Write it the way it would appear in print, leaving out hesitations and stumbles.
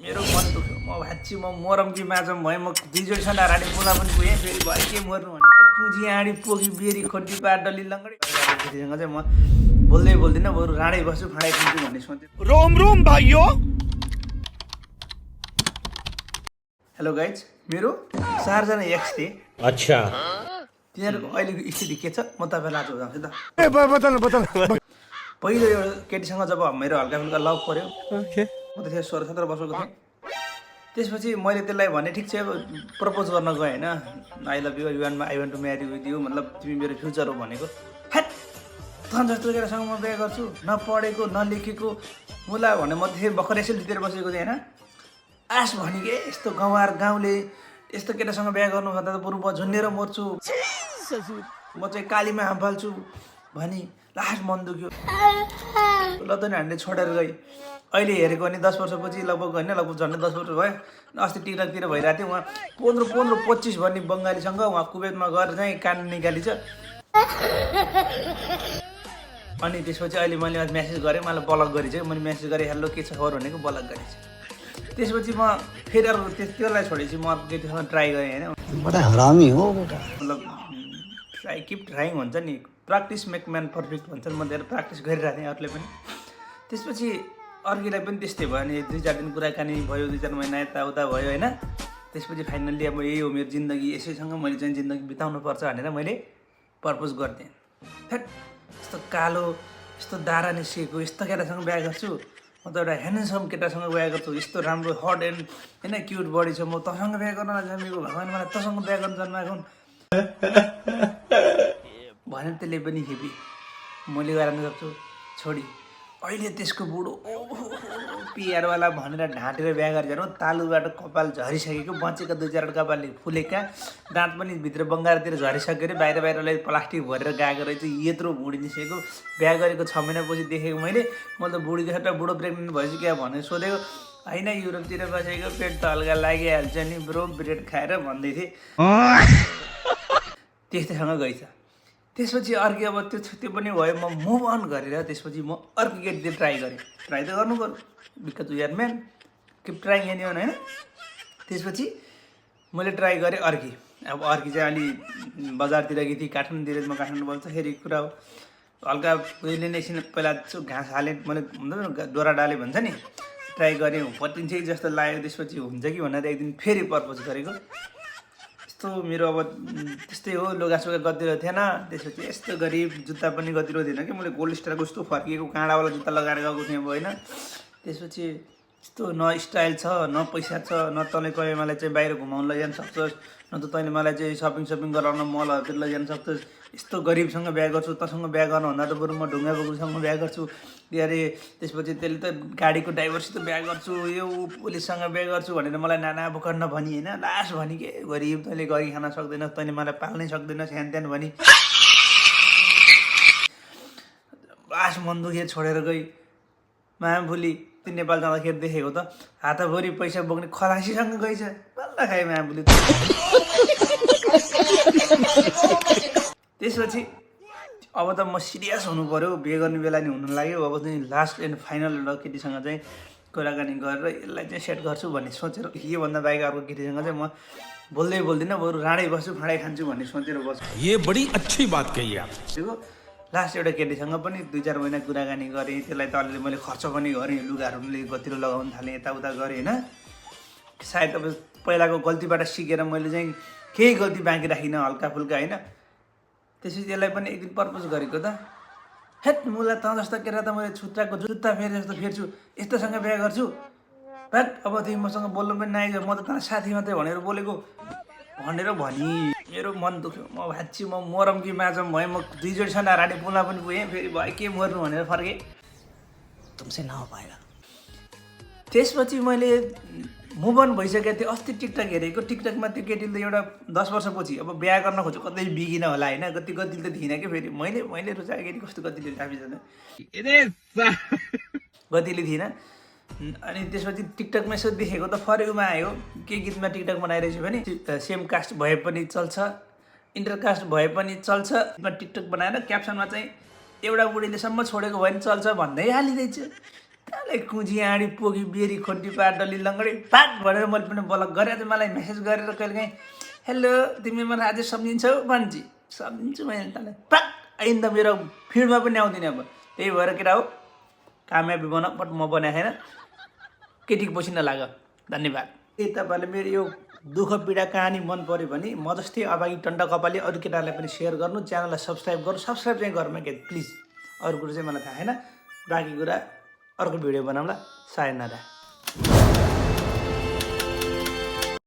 मेरो मन दुख्यो म भाँच्ची म मरम कि माझम भएँ म दुई जोडीसँग राडी पुला पनि पुगेँ फेरि भयो के मर्नु भने कुजी आँडी पोखी बेरी खोटी पार डल्ली लङ्गडी फेरिसँग चाहिँ म बोल्दिनँ बरु राडै बस्छु फाँडै खान्छु भन्ने सोचेँ। रोम रोम भाइयो। हेलो गाइज, मेरो 4 जना एक्स थिए। अच्छा, तिनीहरूको अहिलेको स्थिति के छ म तपाईँलाई आज बुझाउँछु त। पहिलो एउटा केटीसँग जब मेरो हल्का फुल्का लभ पऱ्यो, म त 16-17 वर्षको थिएँ। त्यसपछि मैले त्यसलाई भने ठिक छ प्रपोज गर्न गएँ होइन, I love you, I want to marry with you, मतलब तिमी मेरो फ्युचर हो भनेको। हेट तँ जस्तो केटासँग म बिहा गर्छु, नपढेको नलेखेको मुला भने म थिएँ भर्खर यसै लिएर बसेको थिएँ होइन। आस भने के यस्तो गाउँले यस्तो केटासँग बिहा गर्नुभन्दा त बरु म झुन्डेर मर्छु, म चाहिँ कालीमा हाम फाल्छु भनी लास्ट मन दुख्यो। ल त नि हामीले छोडेर गएँ। अहिले हेरेको भने 10 वर्षपछि लगभग होइन, लगभग झन्डै 10 वर्ष भयो। अस्ति टिकटकतिर भइरहेको थियो, उहाँ 15-25 भन्ने बङ्गालीसँग उहाँ कुवेतमा गएर चाहिँ कान निकालिन्छ। अनि त्यसपछि अहिले मैले म्यासेज गरेँ, मलाई ब्लक गरेछ। मैले म्यासेज गरेँ हेलो के छ खबर भनेको ब्लक गरेछ। त्यसपछि म फेरि अर्को त्यसलाई छोडेपछि म अर्को केटीसँग ट्राई गरेँ होइन। बडा हरामी हो बेटा, मतलब किप ट्राइङ भन्छ नि, प्र्याक्टिस मेक म्यान पर्फेक्ट भन्छन्। म धेरै प्र्याक्टिस गरिरहेको थिएँ अरूले पनि। त्यसपछि अर्कीलाई पनि त्यस्तै भयो नि, 2-4 दिन कुराकानी भयो, 2-4 महिना यताउता भयो होइन। त्यसपछि फाइनल्ली अब यही हो मेरो जिन्दगी, यसैसँग मैले चाहिँ जिन्दगी बिताउनु पर्छ भनेर मैले प्रपोज गरिदिएँ। थ्याट यस्तो कालो यस्तो दारा निस्किएको यस्तो केटासँग बिहा गर्छु, म त एउटा ह्यान्डसम केटासँग बिहा गर्छु, यस्तो राम्रो हट एन्ड होइन क्युट बडी छ, म तसँग बिहा गर्न जन्मेको, भगवान् मलाई तसँग बिहा गर्न जन्माएको भनेर त्यसले पनि हेपी मैले गराउन सक्छु छोडी। अहिले त्यसको बुढो पिआरवाला भनेर ढाँटेर बिहा गरेर तालुबाट कपाल झरिसकेको, बचेका 2-4 कपालले फुलेका, दाँत पनि भित्र बङ्गारतिर झरिसक्यो अरे, बाहिरलाई प्लास्टिक भरेर गएको रहेछ, यत्रो भुँडी निस्केको। बिहा गरेको 6 महिनापछि देखेको मैले त बुढीको एउटा बुढो प्रेग्नेन्ट भएछु क्या भनेर सोधेको होइन, युरोपतिर बसेको पेट त हल्का लागिहाल्छ नि ब्रो ब्रेड खाएर भन्दै थिएँ। त्यस्तैसँग गइछ। त्यसपछि अर्को अब त्यो पनि भयो, म मुभ अन गरेर त्यसपछि म अर्को केटीतिर ट्राई गरेँ। ट्राई त गर्नु पऱ्यो because we are man, keep trying anyone होइन। त्यसपछि मैले ट्राई गरेँ अर्की। अब अर्की चाहिँ अलि बजारतिर गएको थिएँ, काठमाडौँतिर, म काठमाडौँ बोल्छ फेरि कुरा हो हल्का उहिले नै एकछिन पहिला घाँस हालेँ मैले, हुन्छ डोरा डालेँ भन्छ नि, ट्राई गरेँ पटिन्छ कि जस्तो लाग्यो। त्यसपछि हुन्छ कि भनेर एक दिन फेरि प्रपोज गरेको। यस्तो मेरो अब त्यस्तै हो, लुगासुगा गतिलो थिएन। त्यसपछि यस्तो गरिब, जुत्ता पनि गतिलो थिएन कि, मैले गोल्ड स्टारको यस्तो फर्किएको काँडावाला जुत्ता लगाएर गएको थिएँ अब होइन। त्यसपछि यस्तो न स्टाइल छ न पैसा छ, न तँले कहिले मलाई चाहिँ बाहिर घुमाउनु लैजान सक्छस्, न त तैँले मलाई चाहिँ सपिङ गराउन मलहरूतिर लैजान सक्छस्। यस्तो गरिबसँग बिहा गर्छु, तँसँग बिहा गर्नुभन्दा त बरु म ढुङ्गा बोक्रुसँग बिहा गर्छु के अरे। त्यसपछि त्यसले त गाडीको ड्राइभरसित बिहा गर्छु, यो पुलिससँग बिहा गर्छु भनेर मलाई नाना बोकड नभनी होइन। लास्ट भनी के गरिब, तैँले गरी खान सक्दैनस्, तैँले मलाई पाल्नै सक्दैनस्, ह्यान त्यान भनी लास्ट मन दुखे छोडेर गई। मायाभुली त्यो नेपाल जाँदाखेरि देखेको त हातभरि पैसा बोक्ने खलासीसँग गइछ, बल्ल खाएँ मायाभुली। त्यसपछि अब त म सिरियस हुनु पऱ्यो, बिहे गर्ने बेला नि हुनु लाग्यो। अब चाहिँ लास्ट एन्ड फाइनल एउटा केटीसँग चाहिँ कुराकानी गरेर यसलाई चाहिँ सेट गर्छु भन्ने सोचेर, योभन्दा बाहेक अर्को केटीसँग चाहिँ म बोल्दिनँ बरु राडै बस्छु फाँडै खान्छु भन्ने सोचेर बस्छु। ये बड़ी अच्छी बात कही आप। लास्ट एउटा केटीसँग पनि 2-4 महिना कुराकानी गरेँ, त्यसलाई त अलिअलि मैले खर्च पनि गरेँ, लुगाहरूले गतिलो लगाउनु थालेँ, यताउता गरेँ होइन। सायद अब पहिलाको गल्तीबाट सिकेर मैले चाहिँ केही गल्ती बाँकी राखिनँ हल्का फुल्का होइन। त्यसपछि त्यसलाई पनि एक दिन प्रपोज गरेको त, हेट मुला तँ जस्तो केटा त मैले छुट्टाको जुत्ता फेरे जस्तो फेर्छु, यस्तोसँग बिहा गर्छु हेट, अब तिमी मसँग बोल्नु पनि नआइज, म त तँलाई साथी मात्रै भनेर बोलेको भनेर भनी मेरो मन दुख्यो। म भाँच्ची म मरम कि माझम भएँ, म 2 जोडीसँग राडी पुला पनि पुगेँ, फेरि भयो के मर्नु भनेर फर्केँ। तुमसे ना हो पाएगा। त्यसपछि मैले मुभ अन भइसकेको थिएँ। अस्ति टिकटक हेरेको, टिकटकमा त्यो केटीले त एउटा 10 वर्षपछि अब बिहा गर्न खोज्यो, कतै बिगिन होला होइन, कति गतिलो त थिइनँ कि। फेरि मैले रुचाएको केटी कस्तो गतिलो आफैजना गतिलो थिइनँ। अनि त्यसपछि टिकटकमा यसो देखेको त फरेकोमा आयो, के गीतमा टिकटक बनाइरहेछु भने सेम कास्ट भए पनि चल्छ, इन्टरकास्ट भए पनि चल्छ, टिकटक बनाएर क्याप्सनमा चाहिँ एउटा बुढीलेसम्म छोडेको भयो भने चल्छ भन्दै हालिरहेछ। त्यसले कुजी आँडी पोखी बेरी खोटी पार डल्ली लङ्गडी पाट भनेर मैले पनि ब्लक गरेर चाहिँ मलाई मेसेज गरेर कहिलेकाहीँ हेलो तिमी मलाई आज सम्झिन्छौ भन्छ सम्झिन्छु मैले त्यसलाई पाट आइन्दा मेरो फिल्डमा पनि आउँदिनँ अब त्यही भएर केटा हो कामयाबी बन बट म बनाएको छैन केटीको पछि नलाग धन्यवाद यदि तपाईँहरूले मेरो यो दुःख पीडा कहानी मन पऱ्यो भने म जस्तै अभागी टन्डा कपाली अरू केटाहरूलाई पनि सेयर गर्नु च्यानललाई सब्सक्राइब गर्नु सब्सक्राइब चाहिँ गर्नु के प्लिज अरू कुरो चाहिँ मलाई थाहा छैन बाँकी कुरा अर्को भिडियो बनाउँला सायद नदा